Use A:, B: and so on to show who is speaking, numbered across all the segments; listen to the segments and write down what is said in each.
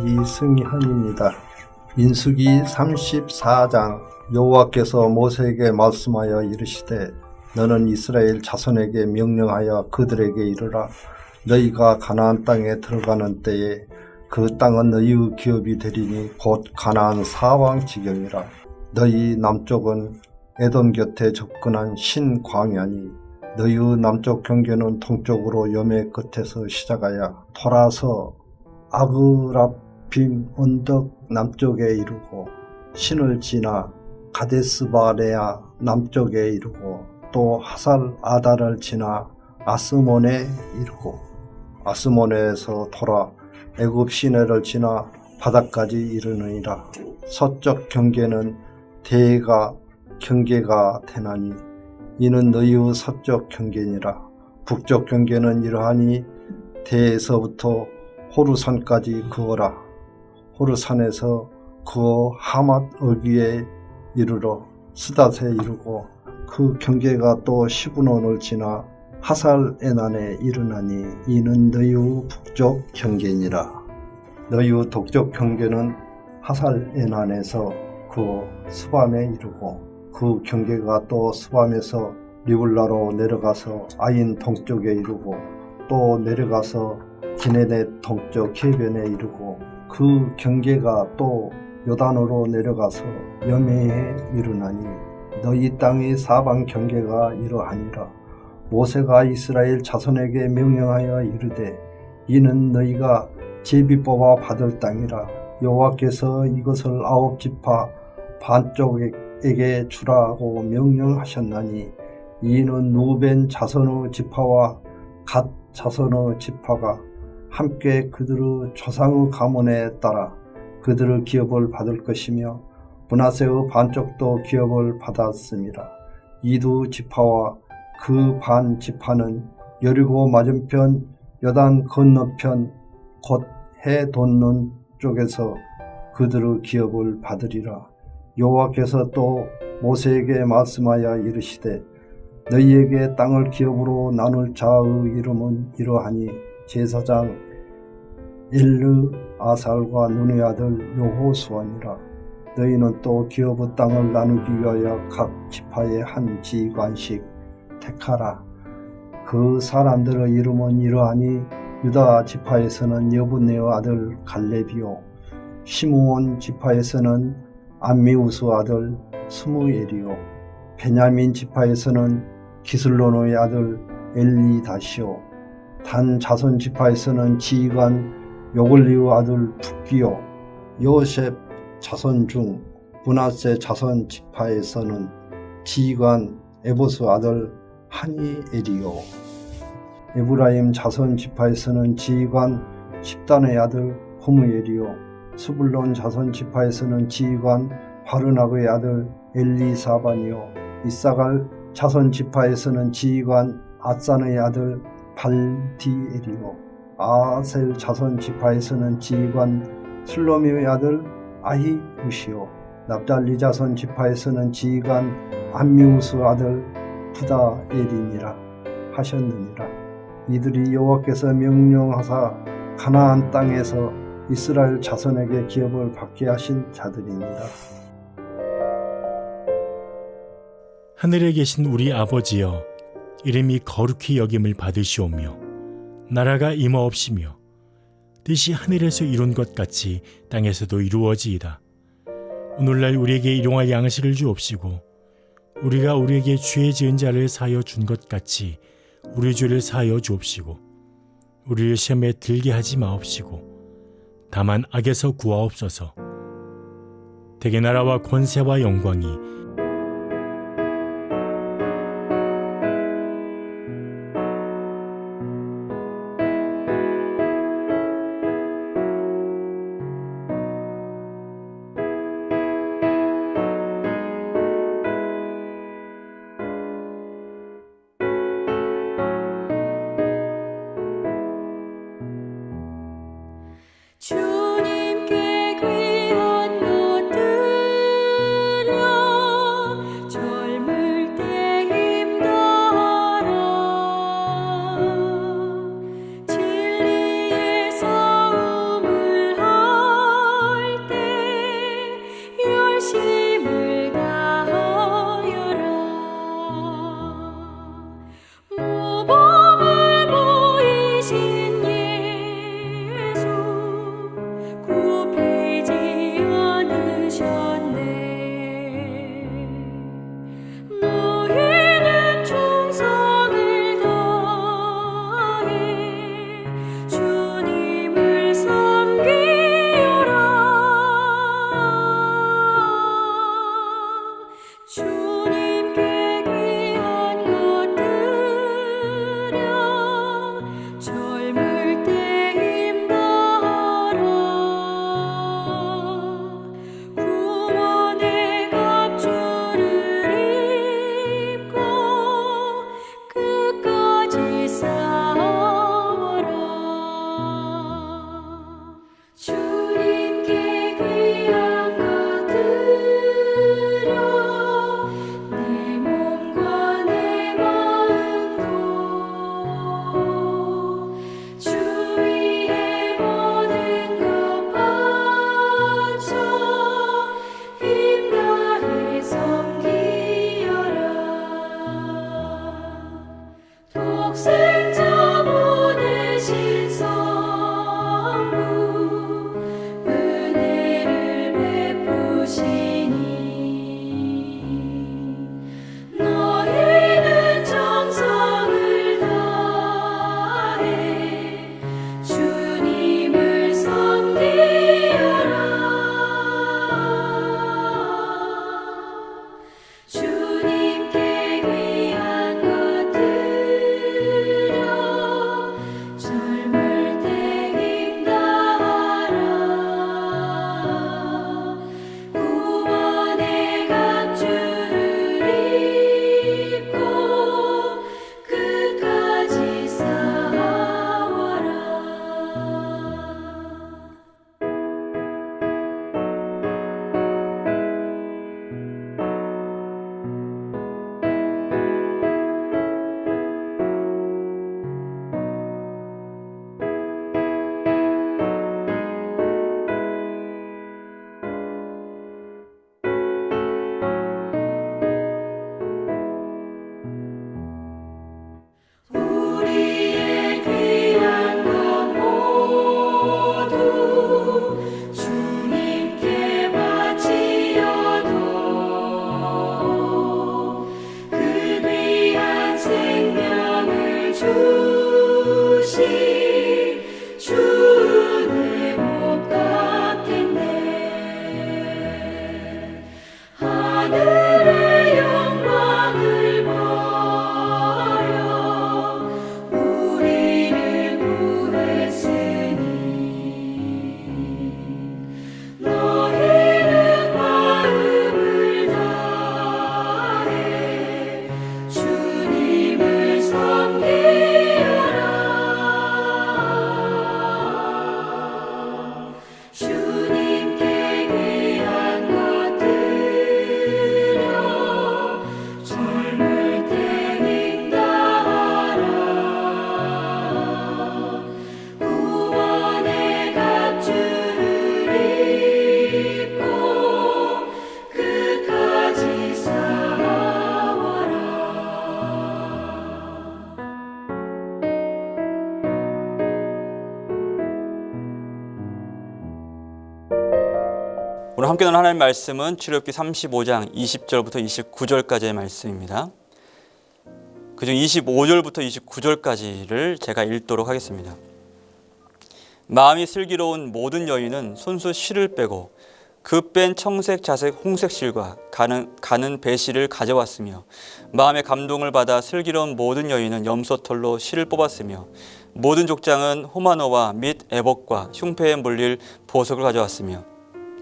A: 이승현입니다. 민수기 34장. 여호와께서 모세에게 말씀하여 이르시되 너는 이스라엘 자손에게 명령하여 그들에게 이르라. 너희가 가나안 땅에 들어가는 때에 그 땅은 너희의 기업이 되리니 곧 가나안 사왕 지경이라. 너희 남쪽은 에돔 곁에 접근한 신광야니 너희의 남쪽 경계는 동쪽으로 여매 끝에서 시작하여 돌아서 아그라빔 언덕 남쪽에 이르고 신을 지나 가데스바네아 남쪽에 이르고 또 하살 아달을 지나 아스몬에 이르고 아스몬에서 돌아 애굽 시내를 지나 바다까지 이르느니라. 서쪽 경계는 대가 경계가 되나니 이는 너희의 서쪽 경계니라. 북쪽 경계는 이러하니 대에서부터 호르산까지 그어라. 호르산에서 그어 하맛 어귀에 이르러 스닷에 이르고 그 경계가 또 시브논을 지나 하살 에난에 이르나니 이는 너희의 북쪽 경계니라. 너희의 동쪽 경계는 하살 에난에서 그 스밤에 이르고 그 경계가 또 스밤에서 리블라로 내려가서 아인 동쪽에 이르고 또 내려가서 기네넷 동쪽 해변에 이르고 그 경계가 또 요단으로 내려가서 여매에 이르나니 너희 땅의 사방 경계가 이러하니라. 모세가 이스라엘 자손에게 명령하여 이르되 이는 너희가 제비 뽑아 받을 땅이라. 여호와께서 이것을 9지파 반쪽에게 주라고 명령하셨나니 이는 루벤 자손의 지파와 갓 자손의 지파가 함께 그들의 조상의 가문에 따라 그들의 기업을 받을 것이며 므낫세의 반쪽도 기업을 받았습니다. 이 두 지파와 그 반 지파는 여리고 맞은편 요단 건너편 곧 해 돋는 쪽에서 그들의 기업을 받으리라. 여호와께서 또 모세에게 말씀하여 이르시되 너희에게 땅을 기업으로 나눌 자의 이름은 이러하니 제사장 엘르아살과 눈의 아들 여호수아니라. 너희는 또 기업의 땅을 나누기 위하여 각 지파의 한 지휘관씩 택하라. 그 사람들의 이름은 이러하니 유다 지파에서는 여분네의 아들 갈렙이요 시므온 지파에서는 암미우스 아들 스무엘이요 베냐민 지파에서는 기슬론의 아들 엘리다시요 단 자손 지파에서는 지휘관 요글리의 아들 붓기요 요셉 자손 중 므낫세 자손 지파에서는 지휘관 에보스 아들 하니엘이요 에브라임 자손 지파에서는 지휘관 십단의 아들 호무엘이요 스불론 자손 지파에서는 지휘관 바르낙의 아들 엘리사반이요 이사갈 자손 지파에서는 지휘관 아산의 아들 발디엘이요 아셀 자손 지파에서는 지휘관 슬로미의 아들 아히우시요 납달리 자손 지파에서는 지휘관 암미우스 아들 부다엘이니라 하셨느니라. 이들이 여호와께서 명령하사 가나안 땅에서 이스라엘 자손에게 기업을 받게 하신 자들입니다.
B: 하늘에 계신 우리 아버지여, 이름이 거룩히 여김을 받으시오며 나라가 임하옵시며 뜻이 하늘에서 이룬 것 같이 땅에서도 이루어지이다. 오늘날 우리에게 일용할 양식을 주옵시고 우리가 우리에게 죄 지은 자를 사하여 준 것 같이 우리 죄를 사하여 주옵시고 우리를 시험에 들게 하지 마옵시고 다만 악에서 구하옵소서. 대개 나라와 권세와 영광이
C: 주님께 귀한 것 드려 오늘 함께 나눌 하나님의 말씀은 출애굽기 35장 20절부터 29절까지의 말씀입니다. 그중 25절부터 29절까지를 제가 읽도록 하겠습니다. 마음이 슬기로운 모든 여인은 손수 실을 빼고 그 뺀 청색, 자색, 홍색 실과 가는 배실을 가져왔으며 마음의 감동을 받아 슬기로운 모든 여인은 염소털로 실을 뽑았으며 모든 족장은 호마노와 및 애복과 흉패에 물릴 보석을 가져왔으며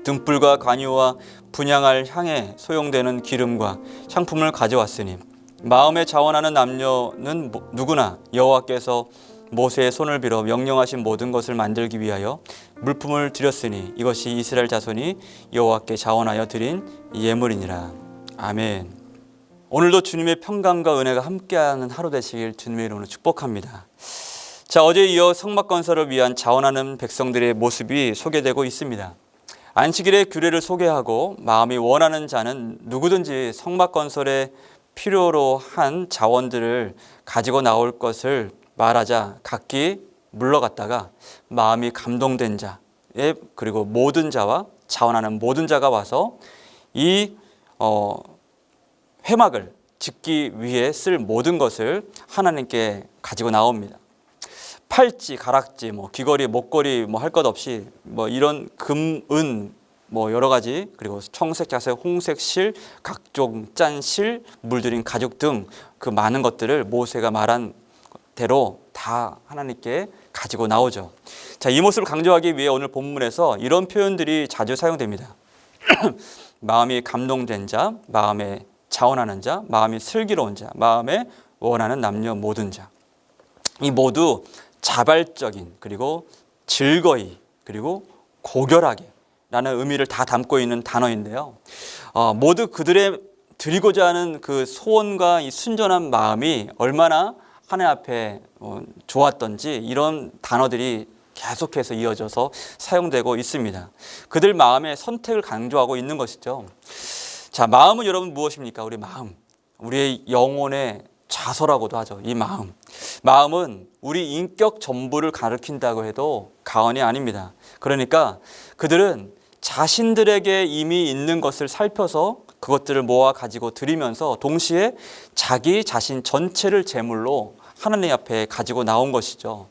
C: 등불과 관유와 분향할 향에 소용되는 기름과 향품을 가져왔으니 마음에 자원하는 남녀는 누구나 여호와께서 모세의 손을 빌어 명령하신 모든 것을 만들기 위하여 물품을 드렸으니 이것이 이스라엘 자손이 여호와께 자원하여 드린 예물이니라. 아멘. 오늘도 주님의 평강과 은혜가 함께하는 하루 되시길 주님의 이름으로 축복합니다. 자, 어제에 이어 성막 건설을 위한 자원하는 백성들의 모습이 소개되고 있습니다. 안식일의 규례를 소개하고 마음이 원하는 자는 누구든지 성막 건설에 필요로 한 자원들을 가지고 나올 것을 말하자 각기 물러갔다가 마음이 감동된 자, 그리고 모든 자와 자원하는 모든 자가 와서 이 회막을 짓기 위해 쓸 모든 것을 하나님께 가지고 나옵니다. 팔찌, 가락지, 귀걸이, 목걸이 할 것 없이 이런 금, 은 여러 가지, 그리고 청색, 자색, 홍색 실, 각종 짠 실, 물들인 가죽 등 그 많은 것들을 모세가 말한 대로 다 하나님께 가지고 나오죠. 자, 이 모습을 강조하기 위해 오늘 본문에서 이런 표현들이 자주 사용됩니다. 마음이 감동된 자, 마음에 자원하는 자, 마음이 슬기로운 자, 마음에 원하는 남녀 모든 자. 이 모두 자발적인, 그리고 즐거이, 그리고 고결하게 라는 의미를 다 담고 있는 단어인데요. 모두 그들의 드리고자 하는 그 소원과 이 순전한 마음이 얼마나 하나님 앞에 좋았던지 이런 단어들이 계속해서 이어져서 사용되고 있습니다. 그들 마음의 선택을 강조하고 있는 것이죠. 자, 마음은 여러분 무엇입니까? 우리 마음, 우리의 영혼의 자서라고도 하죠. 이 마음. 마음은 우리 인격 전부를 가리킨다고 해도 과언이 아닙니다. 그러니까 그들은 자신들에게 이미 있는 것을 살펴서 그것들을 모아 가지고 드리면서 동시에 자기 자신 전체를 제물로 하나님 앞에 가지고 나온 것이죠.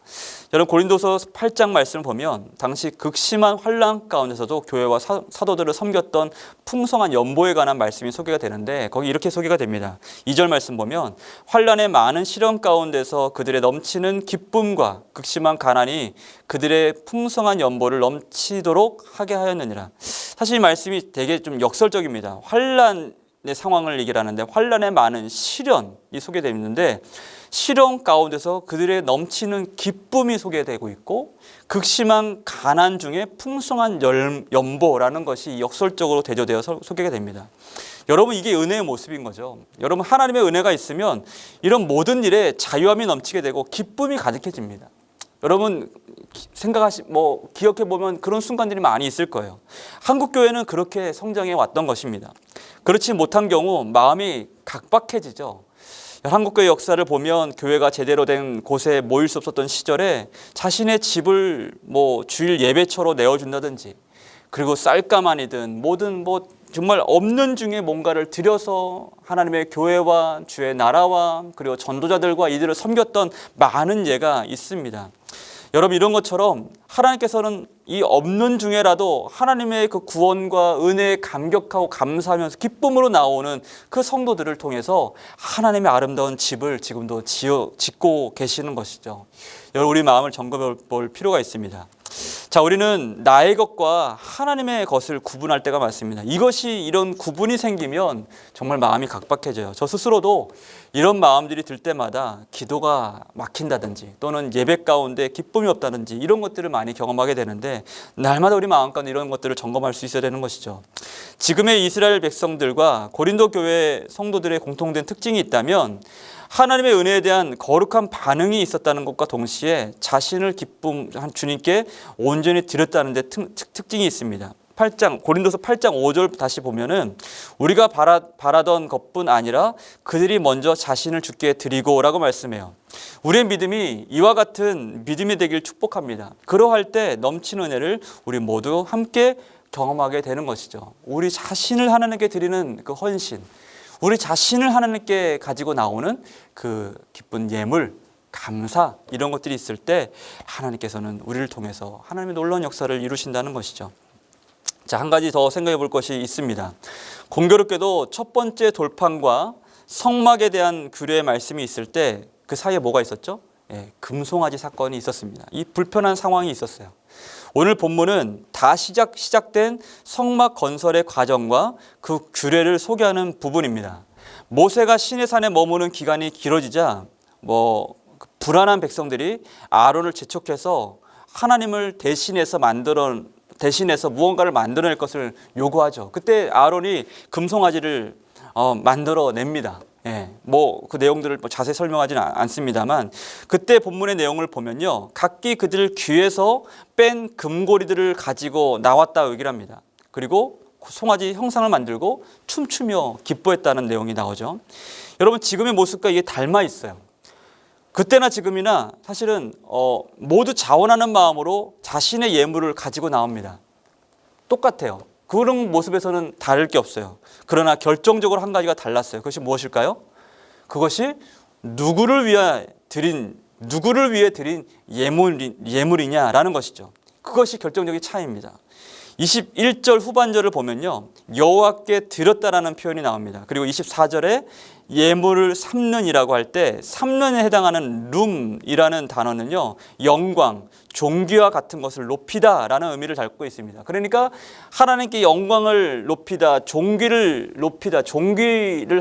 C: 여러분, 고린도서 8장 말씀을 보면 당시 극심한 환난 가운데서도 교회와 사도들을 섬겼던 풍성한 연보에 관한 말씀이 소개가 되는데 거기 이렇게 소개가 됩니다. 2절 말씀 보면 환난의 많은 시련 가운데서 그들의 넘치는 기쁨과 극심한 가난이 그들의 풍성한 연보를 넘치도록 하게 하였느니라. 사실 이 말씀이 되게 좀 역설적입니다. 환난의 상황을 얘기를 하는데 환난의 많은 시련이 소개되어 있는데 시련 가운데서 그들의 넘치는 기쁨이 소개되고 있고 극심한 가난 중에 풍성한 연보라는 것이 역설적으로 대조되어서 소개가 됩니다. 여러분, 이게 은혜의 모습인 거죠. 여러분, 하나님의 은혜가 있으면 이런 모든 일에 자유함이 넘치게 되고 기쁨이 가득해집니다. 여러분 기억해 보면 그런 순간들이 많이 있을 거예요. 한국 교회는 그렇게 성장해 왔던 것입니다. 그렇지 못한 경우 마음이 각박해지죠. 한국교회 역사를 보면 교회가 제대로 된 곳에 모일 수 없었던 시절에 자신의 집을 주일 예배처로 내어준다든지, 그리고 쌀가마니든 뭐든 정말 없는 중에 뭔가를 들여서 하나님의 교회와 주의 나라와 그리고 전도자들과 이들을 섬겼던 많은 예가 있습니다. 여러분, 이런 것처럼 하나님께서는 이 없는 중에라도 하나님의 그 구원과 은혜에 감격하고 감사하면서 기쁨으로 나오는 그 성도들을 통해서 하나님의 아름다운 집을 지금도 짓고 계시는 것이죠. 여러분, 우리 마음을 점검해 볼 필요가 있습니다. 자, 우리는 나의 것과 하나님의 것을 구분할 때가 많습니다. 이것이 이런 구분이 생기면 정말 마음이 각박해져요. 저 스스로도 이런 마음들이 들 때마다 기도가 막힌다든지 또는 예배 가운데 기쁨이 없다든지 이런 것들을 많이 경험하게 되는데 날마다 우리 마음 가운데 이런 것들을 점검할 수 있어야 되는 것이죠. 지금의 이스라엘 백성들과 고린도 교회 성도들의 공통된 특징이 있다면 하나님의 은혜에 대한 거룩한 반응이 있었다는 것과 동시에 자신을 주님께 온전히 드렸다는 데 특징이 있습니다. 고린도서 8장 5절 다시 보면은 우리가 바라던 것뿐 아니라 그들이 먼저 자신을 주께 드리고 라고 말씀해요. 우리의 믿음이 이와 같은 믿음이 되길 축복합니다. 그러할 때 넘치는 은혜를 우리 모두 함께 경험하게 되는 것이죠. 우리 자신을 하나님께 드리는 그 헌신, 우리 자신을 하나님께 가지고 나오는 그 기쁜 예물, 감사, 이런 것들이 있을 때 하나님께서는 우리를 통해서 하나님의 놀라운 역사를 이루신다는 것이죠. 자, 한 가지 더 생각해 볼 것이 있습니다. 공교롭게도 첫 번째 돌판과 성막에 대한 규례의 말씀이 있을 때 그 사이에 뭐가 있었죠? 금송아지 사건이 있었습니다. 이 불편한 상황이 있었어요. 오늘 본문은 다 시작된 성막 건설의 과정과 그 규례를 소개하는 부분입니다. 모세가 시내산에 머무는 기간이 길어지자 불안한 백성들이 아론을 재촉해서 하나님을 대신해서 무언가를 만들어낼 것을 요구하죠. 그때 아론이 금송아지를 만들어냅니다. 그 내용들을 자세히 설명하지는 않습니다만, 그때 본문의 내용을 보면요, 각기 그들 귀에서 뺀 금고리들을 가지고 나왔다 얘기를 합니다. 그리고 송아지 형상을 만들고 춤추며 기뻐했다는 내용이 나오죠. 여러분, 지금의 모습과 이게 닮아 있어요. 그때나 지금이나 사실은 모두 자원하는 마음으로 자신의 예물을 가지고 나옵니다. 똑같아요. 그런 모습에서는 다를 게 없어요. 그러나 결정적으로 한 가지가 달랐어요. 그것이 무엇일까요? 그것이 누구를 위해 드린 예물이냐라는 것이죠. 그것이 결정적인 차이입니다. 21절 후반절을 보면요, 여호와께 드렸다라는 표현이 나옵니다. 그리고 24절에 예물을 삼는이라고 할 때 삼는에 해당하는 룸이라는 단어는요, 영광, 종기와 같은 것을 높이다라는 의미를 담고 있습니다. 그러니까 하나님께 영광을 높이다, 종기를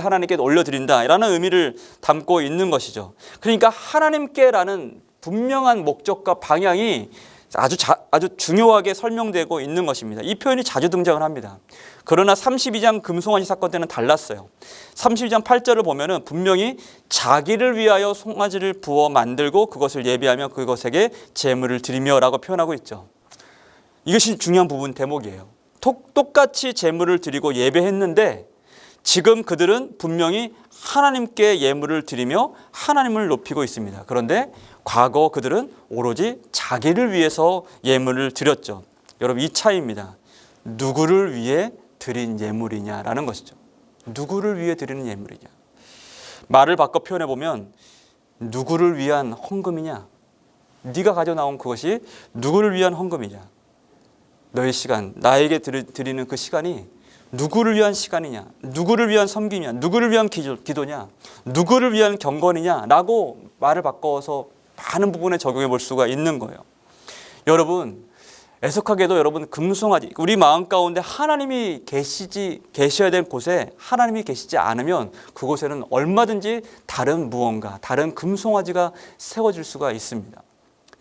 C: 하나님께 올려드린다라는 의미를 담고 있는 것이죠. 그러니까 하나님께라는 분명한 목적과 방향이 아주 중요하게 설명되고 있는 것입니다. 이 표현이 자주 등장을 합니다. 그러나 32장 금송아지 사건 때는 달랐어요. 32장 8절을 보면은 분명히 자기를 위하여 송아지를 부어 만들고 그것을 예비하며 그것에게 제물을 드리며라고 표현하고 있죠. 이것이 중요한 부분 대목이에요. 똑같이 제물을 드리고 예배했는데 지금 그들은 분명히 하나님께 예물을 드리며 하나님을 높이고 있습니다. 그런데 과거 그들은 오로지 자기를 위해서 예물을 드렸죠. 여러분, 이 차이입니다. 누구를 위해 드린 예물이냐라는 것이죠. 누구를 위해 드리는 예물이냐. 말을 바꿔 표현해 보면 누구를 위한 헌금이냐. 네가 가져 나온 그것이 누구를 위한 헌금이냐. 너의 시간, 나에게 드리는 그 시간이 누구를 위한 시간이냐, 누구를 위한 섬기냐, 누구를 위한 기도냐, 누구를 위한 경건이냐라고 말을 바꿔서 많은 부분에 적용해 볼 수가 있는 거예요. 여러분, 애석하게도 여러분, 금송아지, 우리 마음 가운데 하나님이 계셔야 될 곳에 하나님이 계시지 않으면 그곳에는 얼마든지 다른 무언가, 다른 금송아지가 세워질 수가 있습니다.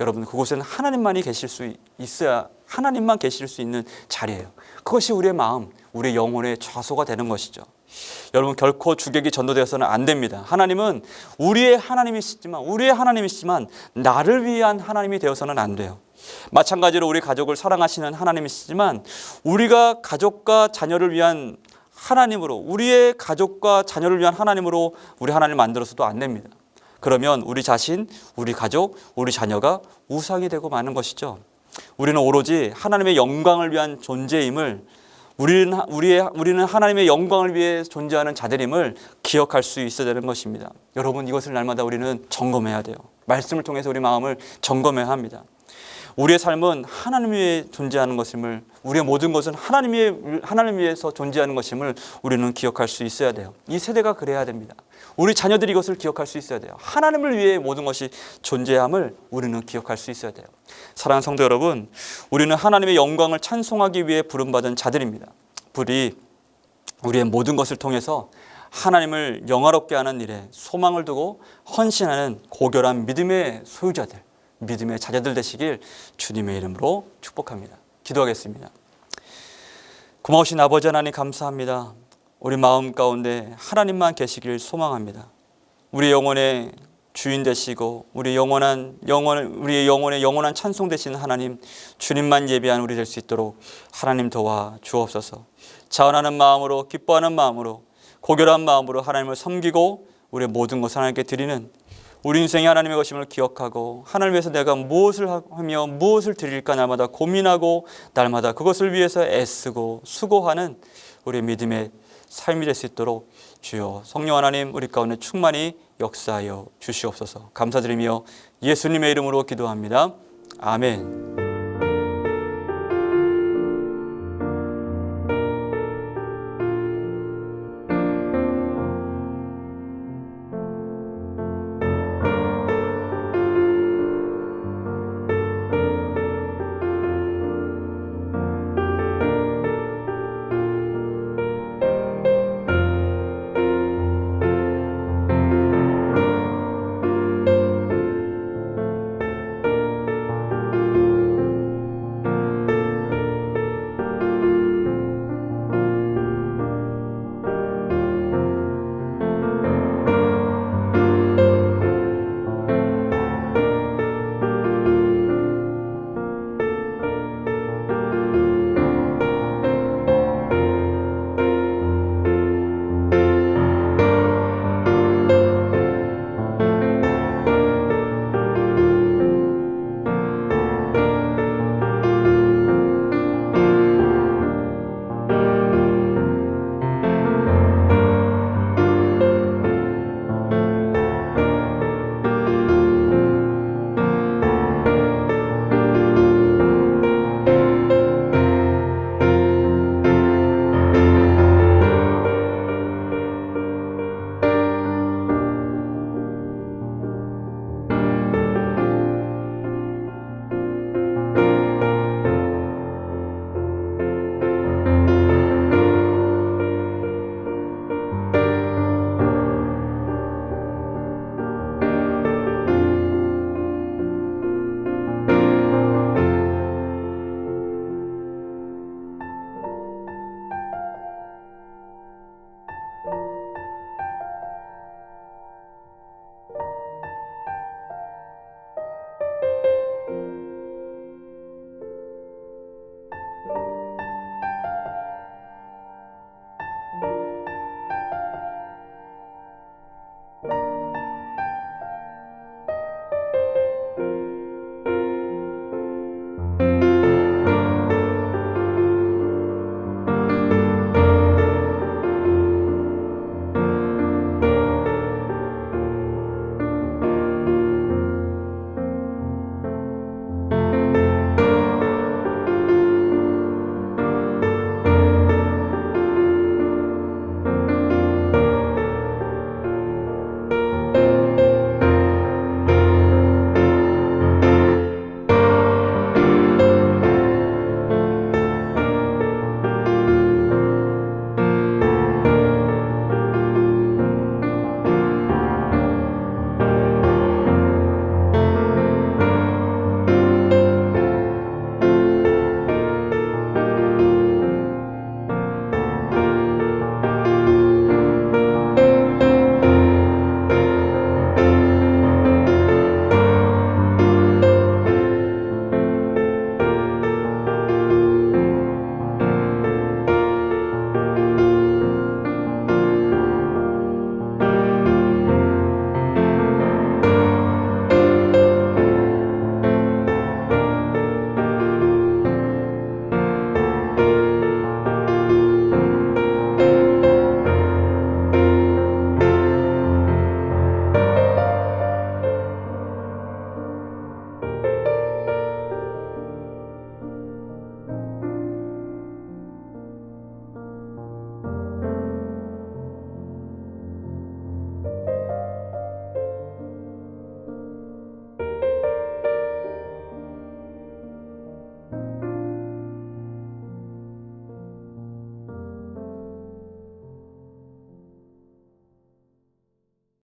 C: 여러분, 그곳에는 하나님만 계실 수 있는 자리예요. 그것이 우리의 마음, 우리의 영혼의 좌소가 되는 것이죠. 여러분, 결코 주객이 전도되어서는 안 됩니다. 하나님은 우리의 하나님이시지만 나를 위한 하나님이 되어서는 안 돼요. 마찬가지로 우리 가족을 사랑하시는 하나님이시지만 우리가 가족과 자녀를 위한 하나님으로, 우리의 가족과 자녀를 위한 하나님으로 우리 하나님을 만들어서도 안 됩니다. 그러면 우리 자신, 우리 가족, 우리 자녀가 우상이 되고 마는 것이죠. 우리는 오로지 하나님의 영광을 위한 존재임을, 우리는 하나님의 영광을 위해 존재하는 자들임을 기억할 수 있어야 되는 것입니다. 여러분, 이것을 날마다 우리는 점검해야 돼요. 말씀을 통해서 우리 마음을 점검해야 합니다. 우리의 삶은 하나님 위해 존재하는 것임을, 우리의 모든 것은 하나님 위해서 존재하는 것임을 우리는 기억할 수 있어야 돼요. 이 세대가 그래야 됩니다. 우리 자녀들이 이것을 기억할 수 있어야 돼요. 하나님을 위해 모든 것이 존재함을 우리는 기억할 수 있어야 돼요. 사랑하는 성도 여러분, 우리는 하나님의 영광을 찬송하기 위해 부름받은 자들입니다. 우리의 모든 것을 통해서 하나님을 영화롭게 하는 일에 소망을 두고 헌신하는 고결한 믿음의 소유자들, 믿음의 자녀들 되시길 주님의 이름으로 축복합니다. 기도하겠습니다. 고마우신 아버지 하나님, 감사합니다. 우리 마음 가운데 하나님만 계시길 소망합니다. 우리 영혼의 주인 되시고 우리의 영혼의 영원한 찬송 되시는 하나님, 주님만 예배한 우리 될 수 있도록 하나님 도와 주옵소서. 자원하는 마음으로, 기뻐하는 마음으로, 고결한 마음으로 하나님을 섬기고 우리의 모든 것을 하나님께 드리는 우리 인생이 하나님의 것임을 기억하고 하나님을 위해서 내가 무엇을 하며 무엇을 드릴까 날마다 고민하고 날마다 그것을 위해서 애쓰고 수고하는 우리 믿음의 삶이 될 수 있도록 주여 성령 하나님 우리 가운데 충만히 역사하여 주시옵소서. 감사드리며 예수님의 이름으로 기도합니다. 아멘.